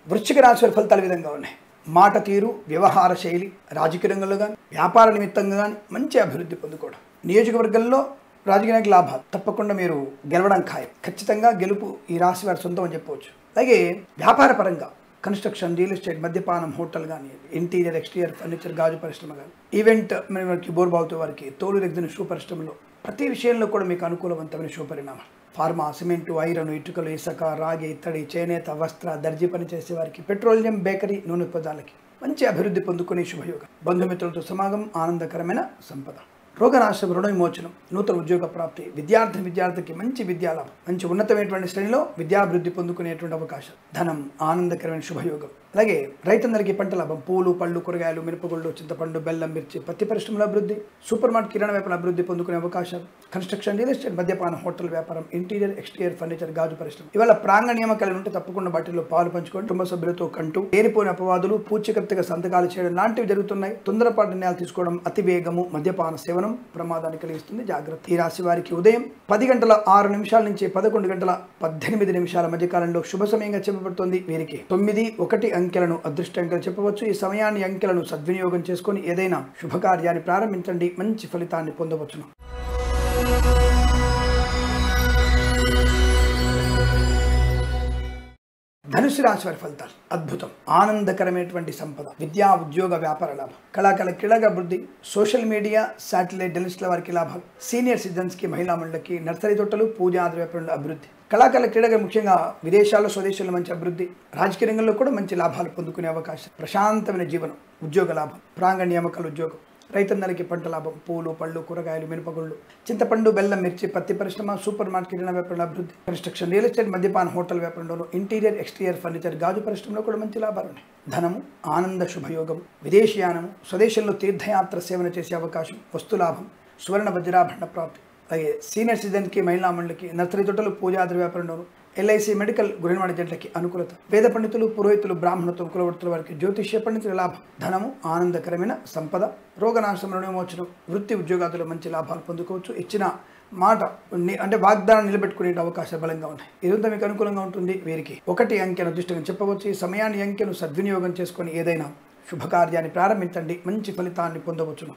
వృశ్చిక రాశి వారి ఫలితాలు విధంగా ఉన్నాయి. మాట తీరు, వ్యవహార శైలి, రాజకీయ రంగంలో కానీ, వ్యాపార నిమిత్తంగా కానీ మంచి అభివృద్ధి పొందుకోవడం. నియోజకవర్గంలో రాజకీయ లాభాలు తప్పకుండా మీరు గెలవడం ఖాయం. ఖచ్చితంగా గెలుపు ఈ రాశి వారి సొంతం అని చెప్పవచ్చు. అలాగే వ్యాపార పరంగా కన్స్ట్రక్షన్, రియల్ ఎస్టేట్, మద్యపానం, హోటల్ కానీ, ఇంటీరియర్, ఎక్స్టీరియర్ ఫర్నిచర్, గాజు పరిశ్రమ కానీ, ఈవెంట్ వారికి, బోర్బావుతో వారికి, తోలు, రెగ్జిన్, షూ పరిశ్రమలో ప్రతి విషయంలో కూడా మీకు అనుకూలవంతమైన శుభపరిణామాలు. ఫార్మా, సిమెంటు, ఐరన్, ఇటుకలు, ఇసుక, రాగి, ఇత్తడి, చేనేత, వస్త్ర దర్జీ పనిచేసే వారికి, పెట్రోలియం, బేకరీ, నూనె పదార్థాలకి మంచి అభివృద్ధి పొందుకునే శుభయోగం. బంధుమిత్రులతో సమాగం, ఆనందకరమైన సంపద. రోగనాశనం, రుణ విమోచనం, నూతన ఉద్యోగ ప్రాప్తి, విద్యార్థికి మంచి విద్యాలాభం, మంచి ఉన్నతమైనటువంటి శ్రేణిలో విద్యాభివృద్ధి పొందుకునేటువంటి అవకాశం, ధనం, ఆనందకరమైన శుభయోగం. అలాగే రైతన్నలకి పంట లాభం, పూలు, పళ్ళు, కూరగాయలు, మినపగుళ్ళు, చింతపండు, బెల్లం, మిర్చి, పత్తి పరిశ్రమల అభివృద్ధి, సూపర్ మార్కెట్, కిరాణా వ్యాపారం అభివృద్ధి పొందుకునే అవకాశం, కన్స్ట్రక్షన్, రియల్ ఎస్టేట్, మద్యపానం, హోటల్ వ్యాపారం, ఇంటీరియర్, ఎక్స్టీరియర్ ఫర్నిచర్, గాజు పరిశ్రమ. ఇవాళ ప్రాంగణ నియామకాలు ఉంటే తప్పకుండా వాటిలో పాలు పంచుకొని కుటుంబ సభ్యులతో కంటూ లేనిపోయిన అపవాదులు, పూచికత్తుగా సంతకాలు చేయడం లాంటివి జరుగుతున్నాయి. తొందరపాటు నిర్ణయాలు తీసుకోవడం, అతివేగము, మద్యపాన సేవనం ప్రమాదాన్ని కలిగిస్తుంది. జాగ్రత్త. ఈ రాశి వారికి ఉదయం 10:06 నుంచి 11:18 మధ్య కాలంలో శుభ సమయంగా చెప్పబడుతోంది. వీరికి 9, 1 అంకెలను అదృష్టంగా చెప్పవచ్చు. ఈ సమయాన్ని, అంకెలను సద్వినియోగం చేసుకొని ఏదైనా శుభకార్యాన్ని ప్రారంభించండి. మంచి ఫలితాన్ని పొందవచ్చును. ధనుసు రాశి వారి ఫలితాలు అద్భుతం. ఆనందకరమైనటువంటి సంపద, విద్యా, ఉద్యోగ, వ్యాపార లాభం, కళాకళ, క్రీడగా అభివృద్ధి, సోషల్ మీడియా, శాటిలైట్, డెలిస్ట్ల వారికి లాభాలు, సీనియర్ సిటిజన్స్కి, మహిళా మండలికి, నర్సరీ తోటలు, పూజా ఆది వ్యాపారంలో అభివృద్ధి, కళాకళ, క్రీడగా ముఖ్యంగా విదేశాల్లో, స్వదేశాల్లో మంచి అభివృద్ధి, రాజకీయ రంగంలో కూడా మంచి లాభాలు పొందుకునే అవకాశం, ప్రశాంతమైన జీవనం, ఉద్యోగ లాభం, ప్రాంగణ నియామకాల ఉద్యోగం, రైతన్నలకి పంట లాభం, పూలు పళ్ళు కూరగాయలు మినపగుళ్ళు, చింతపండు బెల్లం మిర్చి పత్తి పరిశ్రమ, సూపర్ మార్కెట్ వ్యాపారంలో అభివృద్ధి, కన్స్ట్రక్షన్, రియల్ ఎస్టేట్, మద్యపాన హోటల్ వ్యాపారంలోను, ఇంటీరియర్ ఎక్స్టీరియర్ ఫర్నిచర్ గాజు పరిశ్రమలో కూడా మంచి లాభాలు ఉన్నాయి. ధనము, ఆనంద శుభయోగం, విదేశీయానము, స్వదేశంలో తీర్థయాత్ర సేవన చేసే అవకాశం, వస్తులాభం, సువర్ణ వజ్రాభరణ ప్రాప్తి. అలాగే సీనియర్ సిటిజన్కి మహిళా మండలికి నర్సరీ తోటలు పూజాద్రి వ్యాపారంలోను, ఎల్ఐసి మెడికల్ గృహనిర్మాణ జట్లకి అనుకూలత, వేద పండితులు పురోహితులు బ్రాహ్మణత్వం కులవృత్తుల వారికి జ్యోతిష్య పండితుల లాభం, ధనము, ఆనందకరమైన సంపద, రోగనాశనం విమోచనం, వృత్తి ఉద్యోగాదులు మంచి లాభాలు పొందుకోవచ్చు. ఇచ్చిన మాట అంటే వాగ్దానం నిలబెట్టుకునే అవకాశాలు బలంగా ఉన్నాయి. ఇదంతా మీకు అనుకూలంగా ఉంటుంది. వీరికి 1 అంకెను దృష్టిగా చెప్పవచ్చు. ఈ సమయాన్ని అంకెను సద్వినియోగం చేసుకొని ఏదైనా శుభకార్యాన్ని ప్రారంభించండి, మంచి ఫలితాన్ని పొందవచ్చును.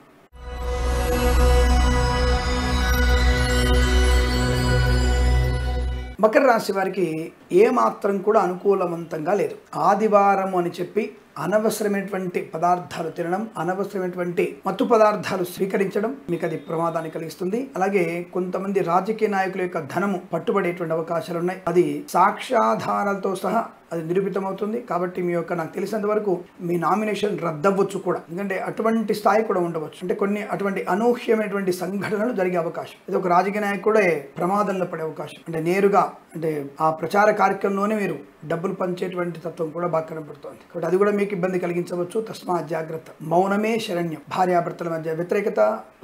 మకర రాశి వారికి ఏమాత్రం కూడా అనుకూలవంతంగా లేదు. ఆదివారం అని చెప్పి అనవసరమైనటువంటి పదార్థాలు తినడం, అనవసరమైనటువంటి మత్తు పదార్థాలు స్వీకరించడం మీకు అది ప్రమాదాన్ని కలిగిస్తుంది. అలాగే కొంతమంది రాజకీయ నాయకుల యొక్క ధనము పట్టుబడేటువంటి అవకాశాలు ఉన్నాయి. అది సాక్ష్యాధారాలతో సహా అది నిరూపితమవుతుంది. కాబట్టి మీ యొక్క నాకు తెలిసినంత వరకు మీ నామినేషన్ రద్దవ్వచ్చు కూడా. ఎందుకంటే అటువంటి స్థాయి కూడా ఉండవచ్చు. అంటే కొన్ని అటువంటి అనూహ్యమైనటువంటి సంఘటనలు జరిగే అవకాశం, ఇది ఒక రాజకీయ నాయకుడే ప్రమాదంలో పడే అవకాశం. అంటే నేరుగా అంటే ఆ ప్రచార కార్యక్రమంలోనే మీరు డబ్బులు పంచేటువంటి తత్వం కూడా బాగా కనబడుతోంది. కాబట్టి అది కూడా మీకు ఇబ్బంది కలిగించవచ్చు. తస్మా జాగ్రత్త. మౌనమే శరణ్యం. భార్యాభర్తల మధ్య వ్యతిరేకత,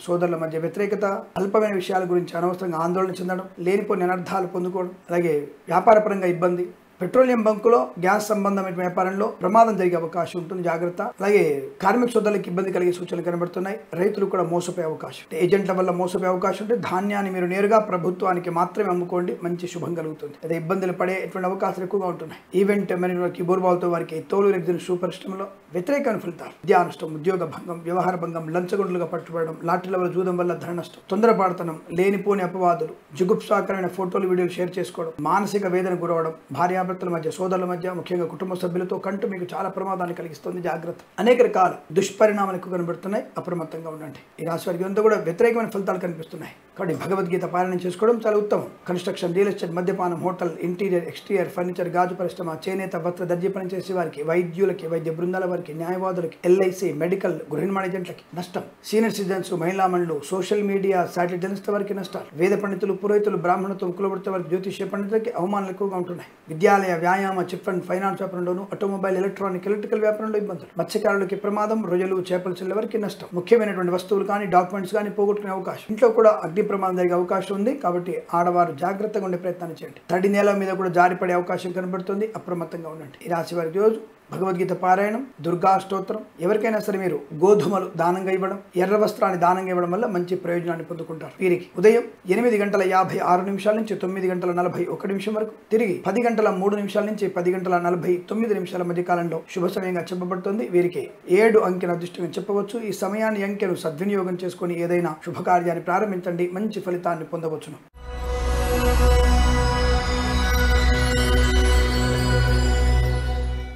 సోదరుల మధ్య వ్యతిరేకత, అల్పమైన విషయాల గురించి అనవసరంగా ఆందోళన చెందడం, లేనిపోని అనర్థాలు పొందుకోవడం, అలాగే వ్యాపారపరంగా ఇబ్బంది, పెట్రోలియం బంకులో గ్యాస్ సంబంధమైన వ్యాపారంలో ప్రమాదం జరిగే అవకాశం ఉంటుంది. జాగ్రత్త. అలాగే కార్మిక సోదరులకు ఇబ్బంది కలిగే సూచనలు కనబడుతున్నాయి. రైతులు కూడా మోసపోయే అవకాశం, ఏజెంట్ల వల్ల మోసపోయే అవకాశం ఉంటే ధాన్యాన్ని మీరు నేరుగా ప్రభుత్వానికి మాత్రమే అమ్ముకోండి, మంచి శుభం కలుగుతుంది. అదే ఇబ్బందులు పడేటువంటి అవకాశాలు ఎక్కువగా ఉంటున్నాయి. ఈవెంట్ మేనేజ్మెంట్ బోర్బాల్తో వారికి తోలు రెగ్జిన్ షూ పరిశ్రమలో వ్యతిరేకమైన ఫలితాలు, విద్యా నష్టం, ఉద్యోగ భంగం, వ్యవహార భంగం, లంచగొండలుగా పట్టుబడడం, లాటరీల వల్ల జూదం వల్ల ధన నష్టం, తొందరపాడుతనం, లేనిపోని అపవాదులు, జుగుప్సాకరమైన ఫోటోలు వీడియోలు షేర్ చేసుకోవడం, మానసిక వేదన గురవడం, భార్యాభర్తల మధ్య, సోదరుల మధ్య, ముఖ్యంగా కుటుంబ సభ్యులతో కంటూ మీకు చాలా ప్రమాదాన్ని కలిగిస్తుంది. జాగ్రత్త. అనేక రకాల దుష్పరిణామాలు ఎక్కువ కనబడుతున్నాయి. అప్రమత్తంగా ఉండండి. ఈ రాశి వారికి అంతా కూడా వ్యతిరేకమైన ఫలితాలు కనిపిస్తున్నాయి. కాబట్టి భగవద్గీత పారాయణం చేసుకోవడం చాలా ఉత్తమం. కన్స్ట్రక్షన్, రియల్ ఎస్టేట్, మద్యపానం, హోటల్, ఇంటీరియర్ ఎక్స్టీరియర్ ఫర్నిచర్, గాజు పరిశ్రమ, చేనేత, వస్త్ర, దర్జీ పనిచేసే వారికి, వైద్యులకి, వైద్య బృందాల వారికి, న్యాయవాదులకి, ఎల్ఐసి మెడికల్ గృహనిర్మాణ ఏజెంట్లకి నష్టం, సీనియర్ సిటిజన్స్, మహిళా మండలు, సోషల్ మీడియా శాటిలైట్ జర్నలిస్టుల వారికి నష్టాలు, వేద పండితులు పురోహితులు బ్రాహ్మణత్వం కులవృత్తుల వారికి, జ్యోతిష్య పండితులకి అవమానాలు ఎక్కువగా ఉంటున్నాయి. విద్యాలయ, వ్యాయామ, చిట్ ఫండ్, ఫైనాన్స్ వ్యాపారంలోను, ఆటోమొబైల్, ఎలక్ట్రికల్ వ్యాపారంలో ఇబ్బందులు, మత్స్యకారులకి ప్రమాదం, రొయ్యలు, చేపలు చెల్లె వారికి నష్టం, ముఖ్యమైనటువంటి వస్తువులు కానీ డాక్యుమెంట్స్ కానీ పోగొట్టుకునే అవకాశం, ఇంట్లో కూడా అగ్ని ప్రమాదం జరిగే అవకాశం ఉంది. కాబట్టి ఆడవారు జాగ్రత్తగా ఉండే ప్రయత్నం చేయండి. తడి నేల మీద కూడా జారిపడే అవకాశం కనబడుతుంది. అప్రమత్తంగా ఉండండి. ఈ రాశి వారికి రోజు భగవద్గీత పారాయణం, దుర్గా స్తోత్రం, ఎవరికైనా సరే మీరు గోధుమలు దానంగా ఇవ్వడం, ఎర్ర వస్త్రాన్ని దానంగా ఇవ్వడం వల్ల మంచి ప్రయోజనాన్ని పొందుకుంటారు. వీరికి ఉదయం 8:56 నుంచి 9:41 వరకు, తిరిగి 10:03 నుంచి 10:49 మధ్య కాలంలో శుభ సమయంగా చెప్పబడుతుంది. వీరికి 7 అంకెను అదృష్టంగా చెప్పవచ్చు. ఈ సమయాన్ని అంకెను సద్వినియోగం చేసుకుని ఏదైనా శుభకార్యాన్ని ప్రారంభించండి, మంచి ఫలితాన్ని పొందవచ్చును.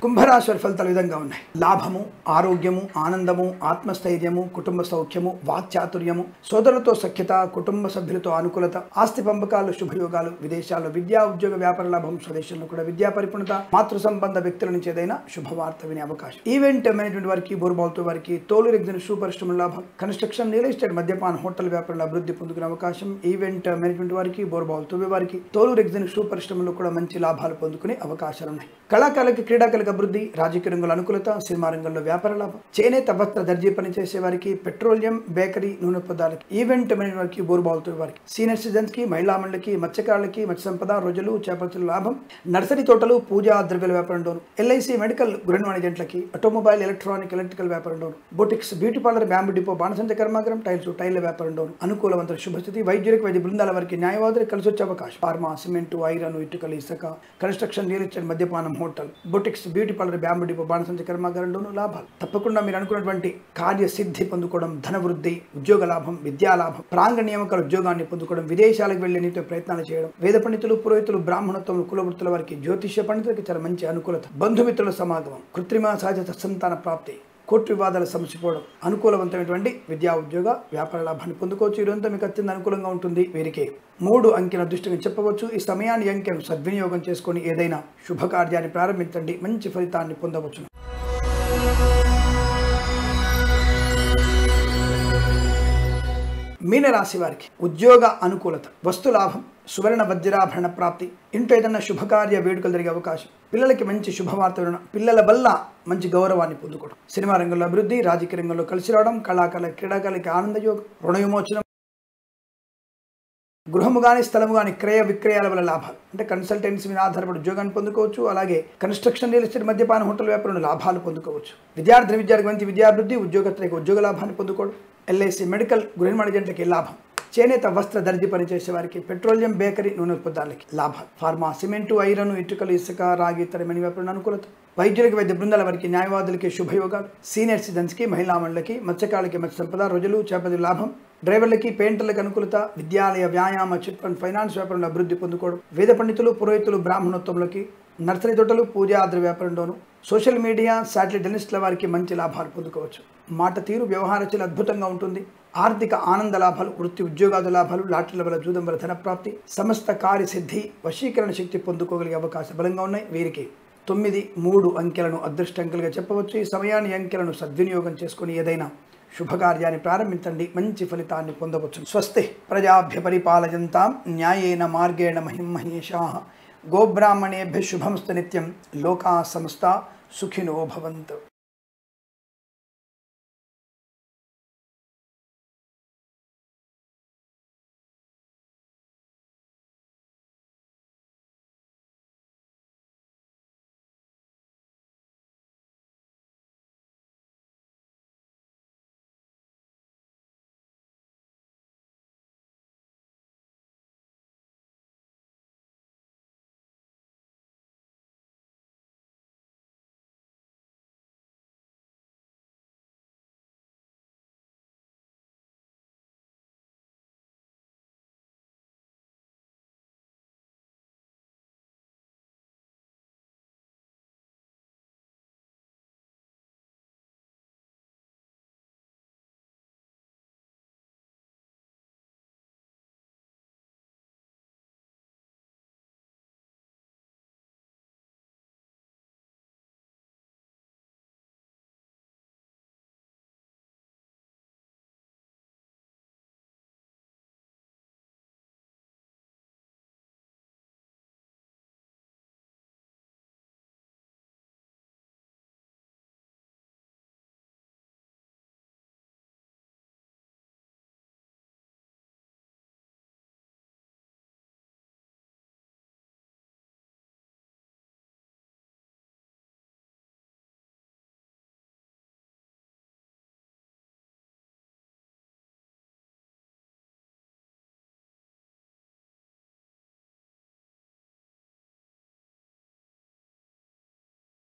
కుంభరాశి వారి ఫలితాలు విధంగా ఉన్నాయి. లాభము, ఆరోగ్యము, ఆనందము, ఆత్మస్థైర్యము, కుటుంబ సౌఖ్యము, వాక్చాతుర్యము, సోదరులతో సఖ్యత, కుటుంబ సభ్యులతో అనుకూలత, ఆస్తి పంపకాలు, శుభయోగాలు, విదేశాల్లో విద్యా ఉద్యోగ వ్యాపార లాభం, స్వదేశంలో కూడా విద్యా పరిపూర్ణత, మాతృ సంబంధ వ్యక్తుల నుంచి ఏదైనా శుభవార్త వినే అవకాశం. ఈవెంట్ మేనేజ్మెంట్ వారికి, బోర్బాల్తో వారికి తోలు రెగ్జిన్ షూ పరిశ్రమల లాభం, కన్స్ట్రక్షన్, రియల్ ఎస్టేట్, మద్యపాన హోటల్ వ్యాపారంలో అభివృద్ధి పొందుకునే అవకాశం. ఈవెంట్ మేనేజ్మెంట్ వారికి, బోర్బాల్తో వారికి తోలు రెగ్జిన్ షూ పరిశ్రమలో కూడా మంచి లాభాలు పొందుకునే అవకాశాలు ఉన్నాయి. కళాకారులకి, క్రీడాకారులకు అభివృద్ధి, రాజకీయ రంగంలో అనుకూలత, సినిమా రంగంలో వ్యాపార లాభం, చేనేత, వస్త్ర, దర్జీ పనిచేసే వారికి, పెట్రోలియం, బేకరీ, నూనె పదార్థాలకి, ఈవెంట్ మేనేజ్మెంట్ వారికి, బోర్బాల్తో వారికి, సీనియర్ సిటిజన్స్ కి, మహిళా మండలికి, మత్స్యకారులకి, మత్స్య సంపద, రోజులు, చేపల లాభం, నర్సరీ తోటలు, పూజా ద్రవ్యాల వ్యాపారంలోను, ఎల్ఐసి మెడికల్ గృహనిర్మాణ ఏజెంట్లకి, ఆటోమొబైల్, ఎలక్ట్రికల్ వ్యాపారంలోను, boutiques, beauty parlour, bamboo depot, బాణసంచ కర్మాగారం, టైల్ల వ్యాపారంలోను అనుకూలవంతుల శుభస్థితి, వైద్యులకు, వైద్య బృందాల వారికి, న్యాయవాదులకు కలిసి వచ్చే అవకాశం. ఫార్మా, సిమెంట్, ఐరన్, ఇటుకలు, ఇసుక, కన్స్ట్రక్షన్, రియల్ ఎస్టేట్, మద్యపానం, hotel, boutiques, beauty parlour, bamboo depot, బాణసంచ కర్మాగారంలోనూ లాభాలు. తప్పకుండా మీరు అనుకున్నటువంటి కార్యసిద్ధి పొందుకోవడం, ధనవృద్ధి, ఉద్యోగ లాభం, విద్యా లాభం, ప్రాంగణ నియామకాల ఉద్యోగాన్ని పొందుకోవడం, విదేశాలకు వెళ్లే నీతో ప్రయత్నాలు చేయడం, వేద పండితులు పురోహితులు బ్రాహ్మణత్వం కులవృత్తుల వారికి, జ్యోతిష్య పండితులకి చాలా మంచి అనుకూలత, బంధుమిత్రుల సమాగమం, కృత్రిమ సహజ సంతాన ప్రాప్తి, కోర్టు వివాదాలు సమసిపోవడం, అనుకూలవంతమైనటువంటి విద్యా ఉద్యోగ వ్యాపార లాభాన్ని పొందుకోవచ్చు. ఇదంతా మీకు అత్యంత అనుకూలంగా ఉంటుంది. వీరికి 3 అంకెను అదృష్టంగా చెప్పవచ్చు. ఈ సమయాన్ని అంకెను సద్వినియోగం చేసుకొని ఏదైనా శుభకార్యాన్ని ప్రారంభించండి, మంచి ఫలితాన్ని పొందవచ్చు. మీనరాశి వారికి ఉద్యోగ అనుకూలత, వస్తు లాభం, సువర్ణ వజ్రాభరణ ప్రాప్తి, ఇంట్లో ఏదైనా శుభకార్య వేడుకలు జరిగే అవకాశం, పిల్లలకి మంచి శుభవార్త వినడం, పిల్లల వల్ల మంచి గౌరవాన్ని పొందుకోవడం, సినిమా రంగంలో అభివృద్ధి, రాజకీయ రంగంలో కలిసి రావడం, కళాకారుల క్రీడాకారులకి ఆనందయోగం, రుణ విమోచనం, గృహము కానీ స్థలము కానీ క్రయ విక్రయాల వల్ల లాభాలు, అంటే కన్సల్టెన్సీ మీద ఆధారపడి ఉద్యోగాన్ని పొందుకోవచ్చు. అలాగే కన్స్ట్రక్షన్, రియల్ ఎస్టేట్, మద్యపాన, హోటల్ వ్యాపారంలో లాభాలు పొందుకోవచ్చు. విద్యార్థికి మంచి విద్యాభివృద్ధి, ఉద్యోగస్తులకు ఉద్యోగ లాభాన్ని పొందుకోవడం, ఎల్ఐసి, మెడికల్, గృహ నిర్మాణకి లాభం, చేనేత వస్త్ర దర్జీ పనిచేసే వారికి, పెట్రోలియం, బేకరీ, నూనె ఉత్పత్తులకి లాభాలు, ఫార్మా, సిమెంటు, ఐరన్, ఇటుకలు, ఇసుక, రాగి, తరమని వ్యాపారం అనుకూలత, వైద్యులకి, వైద్య బృందాల వారికి, న్యాయవాదులకి శుభయోగాలు, సీనియర్ సిటిజన్స్కి, మహిళా మండలికి, మత్స్యకారులకి మత్స్య సంపద, రోజులు, చేపది లాభం, డ్రైవర్లకి, పెయింటర్లకు అనుకూలత, విద్యాలయ, వ్యాయామ, చిట్ ఫండ్, ఫైనాన్స్ వ్యాపారంలో అభివృద్ధి పొందుకోవడం, వేద పండితులు, పురోహితులు, బ్రాహ్మణోత్వంలోకి, నర్సరీ తోటలు, పూజాద్ర వ్యాపారంలోను, సోషల్ మీడియా, శాటిలైట్ జర్నలిస్టుల వారికి మంచి లాభాలు పొందుకోవచ్చు. మాట తీరు, వ్యవహారచలు అద్భుతంగా ఉంటుంది. ఆర్థిక ఆనంద లాభాలు, వృత్తి ఉద్యోగాల లాభాలు, లాటరీల వల్ల, జూదం వల్ల ధనప్రాప్తి, సమస్త కార్యసిద్ధి, వశీకరణ శక్తి పొందుకోగలిగే అవకాశం బలంగా ఉన్నాయి. వీరికి 9, 3 అంకెలను అదృష్ట అంకెలుగా చెప్పవచ్చు. ఈ సమయాన్ని, అంకెలను సద్వినియోగం చేసుకుని ఏదైనా శుభకార్యాన్ని ప్రారంభించండి, మంచి ఫలితాన్ని పొందవచ్చు. స్వస్తి ప్రజాభ్య పరిపాలయంతాం న్యాయేన మార్గేణ మహిం మహేషాః. గోబ్రాహ్మణేభ్య శుభమస్తు నిత్యం. లోకా సమస్తా సుఖినో భవంతు.